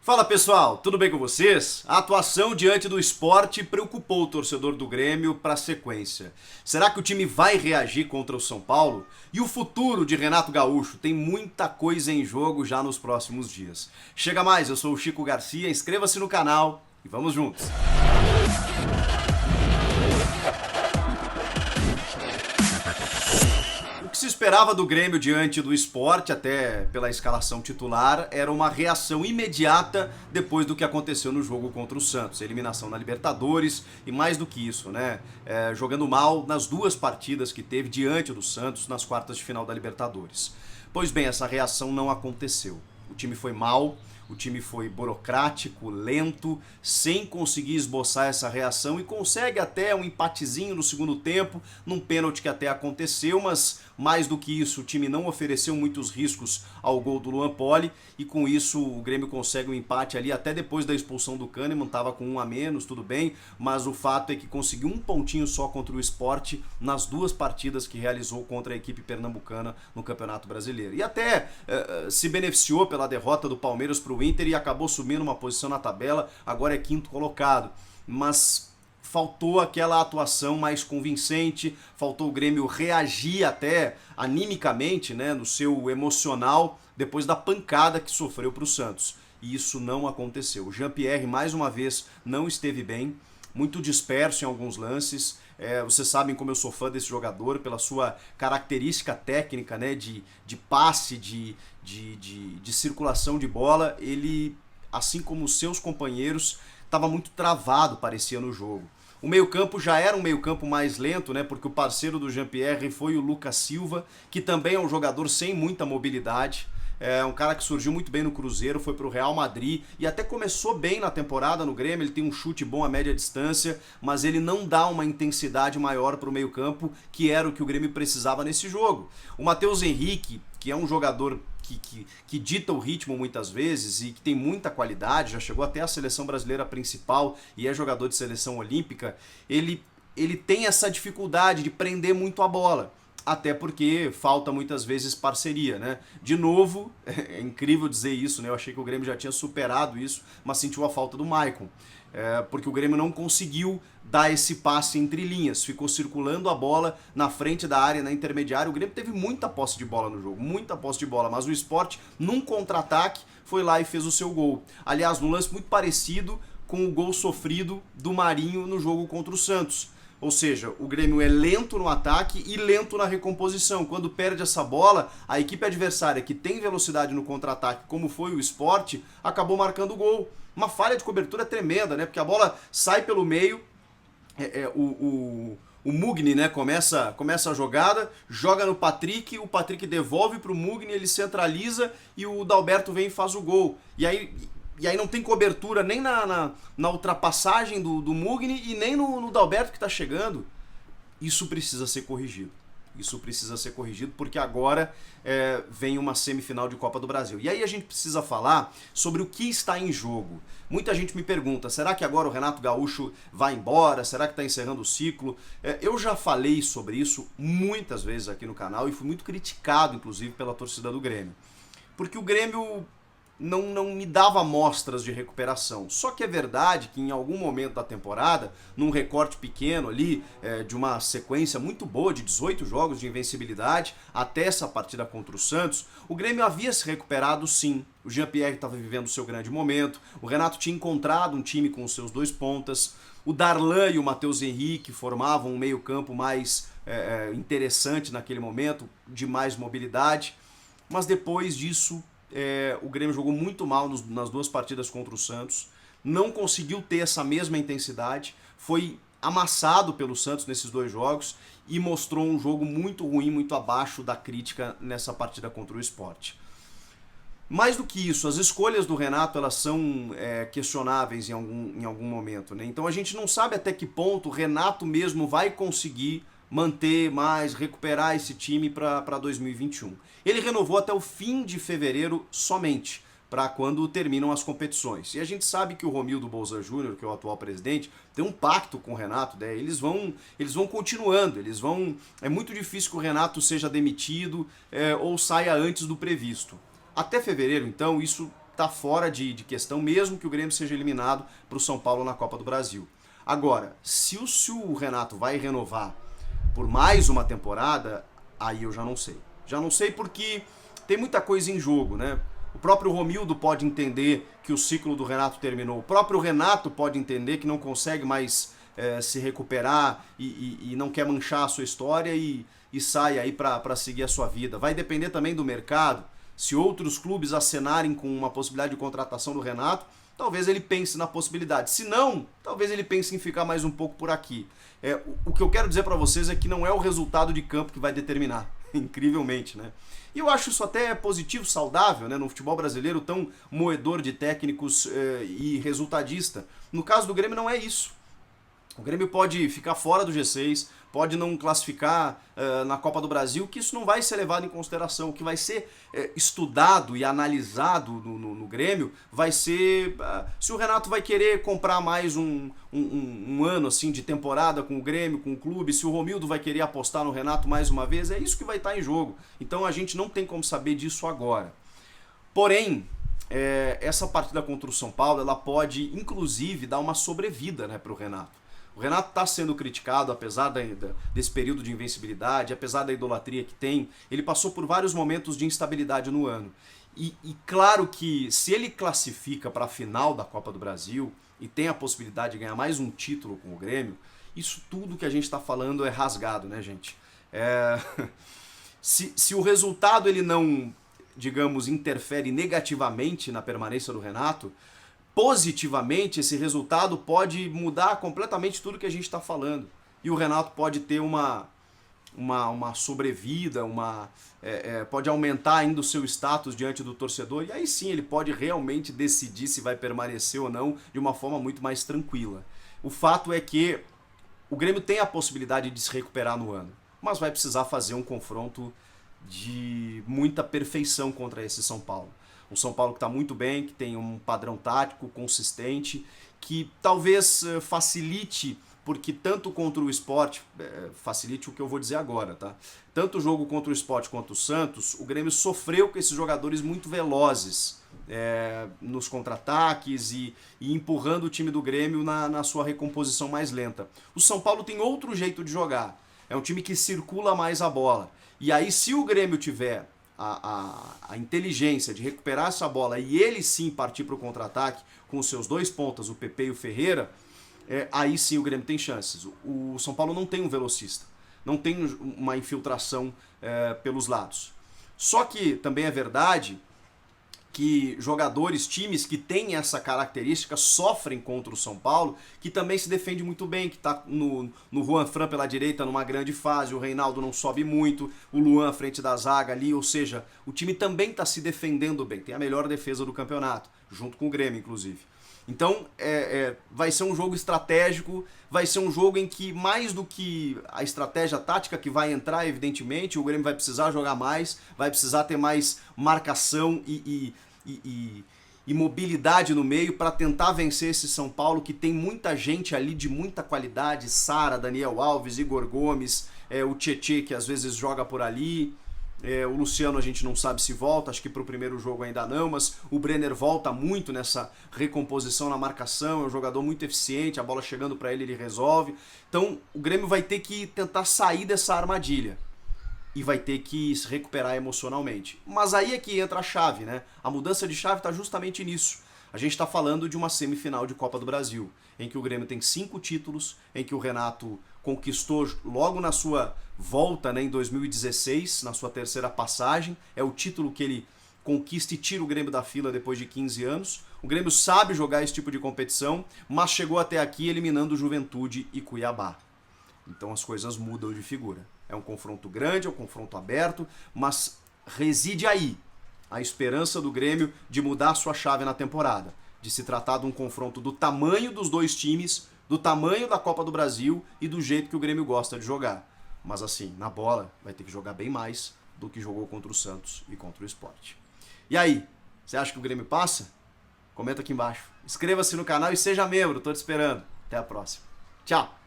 Fala pessoal, tudo bem com vocês? A atuação diante do Sport preocupou o torcedor do Grêmio para a sequência. Será que o time vai reagir contra o São Paulo? E o futuro de Renato Gaúcho? Tem muita coisa em jogo já nos próximos dias. Chega mais, eu sou o Chico Garcia, inscreva-se no canal e vamos juntos! O que se esperava do Grêmio diante do Sport, até pela escalação titular, era uma reação imediata depois do que aconteceu no jogo contra o Santos. A eliminação na Libertadores e mais do que isso, né? Jogando mal nas duas partidas que teve diante do Santos nas quartas de final da Libertadores. Pois bem, essa reação não aconteceu. O time foi mal, o time foi burocrático, lento, sem conseguir esboçar essa reação e consegue até um empatezinho no segundo tempo, num pênalti que até aconteceu, mas mais do que isso, o time não ofereceu muitos riscos ao gol do Luan Poli e com isso o Grêmio consegue um empate ali até depois da expulsão do Kahneman, estava com um a menos, tudo bem, mas o fato é que conseguiu um pontinho só contra o Sport nas duas partidas que realizou contra a equipe pernambucana no Campeonato Brasileiro. E até se beneficiou pela derrota do Palmeiras para o Inter e acabou subindo uma posição na tabela, agora é quinto colocado, mas faltou aquela atuação mais convincente, faltou o Grêmio reagir até animicamente, né, no seu emocional, depois da pancada que sofreu para o Santos. E isso não aconteceu. O Jean-Pierre, mais uma vez, não esteve bem, muito disperso em alguns lances. Vocês sabem como eu sou fã desse jogador, pela sua característica técnica, né, de passe, de circulação de bola. Ele, assim como os seus companheiros, estava muito travado, parecia, no jogo. O meio-campo já era um meio-campo mais lento, né? Porque o parceiro do Jean-Pierre foi o Lucas Silva, que também é um jogador sem muita mobilidade. É um cara que surgiu muito bem no Cruzeiro, foi para o Real Madrid e até começou bem na temporada no Grêmio. Ele tem um chute bom a média distância, mas ele não dá uma intensidade maior para o meio-campo, que era o que o Grêmio precisava nesse jogo. O Matheus Henrique, que é um jogador que dita o ritmo muitas vezes e que tem muita qualidade, já chegou até a seleção brasileira principal e é jogador de seleção olímpica, ele tem essa dificuldade de prender muito a bola, até porque falta muitas vezes parceria, né? De novo, é incrível dizer isso, né? Eu achei que o Grêmio já tinha superado isso, mas sentiu a falta do Maicon. Porque o Grêmio não conseguiu dar esse passe entre linhas, ficou circulando a bola na frente da área, na intermediária. O Grêmio teve muita posse de bola no jogo, muita posse de bola, mas o Sport, num contra-ataque, foi lá e fez o seu gol. Aliás, num lance muito parecido com o gol sofrido do Marinho no jogo contra o Santos. Ou seja, o Grêmio é lento no ataque e lento na recomposição. Quando perde essa bola, a equipe adversária, que tem velocidade no contra-ataque, como foi o Sport, acabou marcando o gol. Uma falha de cobertura tremenda, né? Porque a bola sai pelo meio, o Mugni, né, começa a jogada, joga no Patrick, o Patrick devolve para o Mugni, ele centraliza e o Dalberto vem e faz o gol. E aí não tem cobertura nem na ultrapassagem do Mugni e nem no Dalberto que está chegando. Isso precisa ser corrigido. Isso precisa ser corrigido porque agora vem uma semifinal de Copa do Brasil. E aí a gente precisa falar sobre o que está em jogo. Muita gente me pergunta, será que agora o Renato Gaúcho vai embora? Será que está encerrando o ciclo? Eu já falei sobre isso muitas vezes aqui no canal e fui muito criticado, inclusive, pela torcida do Grêmio. Porque o Grêmio não me dava amostras de recuperação. Só que é verdade que em algum momento da temporada, num recorte pequeno ali, de uma sequência muito boa de 18 jogos de invencibilidade, até essa partida contra o Santos, o Grêmio havia se recuperado sim. O Jean-Pierre estava vivendo o seu grande momento, o Renato tinha encontrado um time com os seus dois pontas, o Darlan e o Matheus Henrique formavam um meio-campo mais interessante naquele momento, de mais mobilidade, mas depois disso o Grêmio jogou muito mal nas duas partidas contra o Santos, não conseguiu ter essa mesma intensidade, foi amassado pelo Santos nesses dois jogos e mostrou um jogo muito ruim, muito abaixo da crítica nessa partida contra o Sport. Mais do que isso, as escolhas do Renato elas são questionáveis em algum momento, né? Então a gente não sabe até que ponto o Renato mesmo vai conseguir manter mais, recuperar esse time para 2021. Ele renovou até o fim de fevereiro somente, para quando terminam as competições. E a gente sabe que o Romildo Bolzan Júnior, que é o atual presidente, tem um pacto com o Renato, né? Eles vão continuando, é muito difícil que o Renato seja demitido ou saia antes do previsto. Até fevereiro, então, isso tá fora de questão, mesmo que o Grêmio seja eliminado para o São Paulo na Copa do Brasil. Agora, se o Renato vai renovar por mais uma temporada, aí eu já não sei. Já não sei porque tem muita coisa em jogo, né? O próprio Romildo pode entender que o ciclo do Renato terminou. O próprio Renato pode entender que não consegue mais se recuperar e não quer manchar a sua história e sai aí para seguir a sua vida. Vai depender também do mercado. Se outros clubes acenarem com uma possibilidade de contratação do Renato, talvez ele pense na possibilidade. Se não, talvez ele pense em ficar mais um pouco por aqui. O que eu quero dizer para vocês é que não é o resultado de campo que vai determinar, incrivelmente, né? E eu acho isso até positivo, saudável, né? No futebol brasileiro tão moedor de técnicos e resultadista. No caso do Grêmio não é isso. O Grêmio pode ficar fora do G6, pode não classificar na Copa do Brasil, que isso não vai ser levado em consideração. O que vai ser estudado e analisado no Grêmio vai ser se o Renato vai querer comprar mais um ano assim de temporada com o Grêmio, com o clube, se o Romildo vai querer apostar no Renato mais uma vez, é isso que vai estar em jogo. Então a gente não tem como saber disso agora. Porém, essa partida contra o São Paulo, ela pode inclusive dar uma sobrevida, né, para o Renato. O Renato está sendo criticado, apesar desse período de invencibilidade, apesar da idolatria que tem, ele passou por vários momentos de instabilidade no ano. E claro que se ele classifica para a final da Copa do Brasil e tem a possibilidade de ganhar mais um título com o Grêmio, isso tudo que a gente está falando é rasgado, né, gente? Se o resultado ele não, digamos, interfere negativamente na permanência do Renato, positivamente, esse resultado pode mudar completamente tudo que a gente está falando. E o Renato pode ter uma sobrevida, pode aumentar ainda o seu status diante do torcedor, e aí sim ele pode realmente decidir se vai permanecer ou não de uma forma muito mais tranquila. O fato é que o Grêmio tem a possibilidade de se recuperar no ano, mas vai precisar fazer um confronto de muita perfeição contra esse São Paulo. Um São Paulo que está muito bem, que tem um padrão tático consistente, que talvez facilite, porque tanto contra o Sport, facilite o que eu vou dizer agora, tá? Tanto o jogo contra o Sport quanto o Santos, o Grêmio sofreu com esses jogadores muito velozes nos contra-ataques e empurrando o time do Grêmio na sua recomposição mais lenta. O São Paulo tem outro jeito de jogar, é um time que circula mais a bola. E aí se o Grêmio tiver a inteligência de recuperar essa bola e ele sim partir para o contra-ataque com os seus dois pontas, o PP e o Ferreira, aí sim o Grêmio tem chances. O São Paulo não tem um velocista, não tem uma infiltração pelos lados. Só que também é verdade que jogadores, times que têm essa característica sofrem contra o São Paulo, que também se defende muito bem, que está no Juan Fran pela direita numa grande fase, o Reinaldo não sobe muito, o Luan à frente da zaga ali, ou seja, o time também está se defendendo bem, tem a melhor defesa do campeonato, junto com o Grêmio, inclusive. Então, vai ser um jogo estratégico, vai ser um jogo em que, mais do que a estratégia tática que vai entrar, evidentemente, o Grêmio vai precisar jogar mais, vai precisar ter mais marcação e mobilidade no meio para tentar vencer esse São Paulo, que tem muita gente ali de muita qualidade, Sara, Daniel Alves, Igor Gomes, o Tietê, que às vezes joga por ali, o Luciano a gente não sabe se volta, acho que para o primeiro jogo ainda não, mas o Brenner volta muito nessa recomposição na marcação, é um jogador muito eficiente, a bola chegando para ele resolve. Então o Grêmio vai ter que tentar sair dessa armadilha e vai ter que se recuperar emocionalmente. Mas aí é que entra a chave, né? A mudança de chave está justamente nisso. A gente está falando de uma semifinal de Copa do Brasil, em que o Grêmio tem 5 títulos, em que o Renato conquistou logo na sua volta, né, em 2016, na sua terceira passagem. É o título que ele conquista e tira o Grêmio da fila depois de 15 anos. O Grêmio sabe jogar esse tipo de competição, mas chegou até aqui eliminando Juventude e Cuiabá. Então as coisas mudam de figura. É um confronto grande, é um confronto aberto, mas reside aí a esperança do Grêmio de mudar sua chave na temporada, de se tratar de um confronto do tamanho dos dois times, do tamanho da Copa do Brasil e do jeito que o Grêmio gosta de jogar. Mas assim, na bola, vai ter que jogar bem mais do que jogou contra o Santos e contra o Sport. E aí, você acha que o Grêmio passa? Comenta aqui embaixo. Inscreva-se no canal e seja membro, tô te esperando. Até a próxima. Tchau!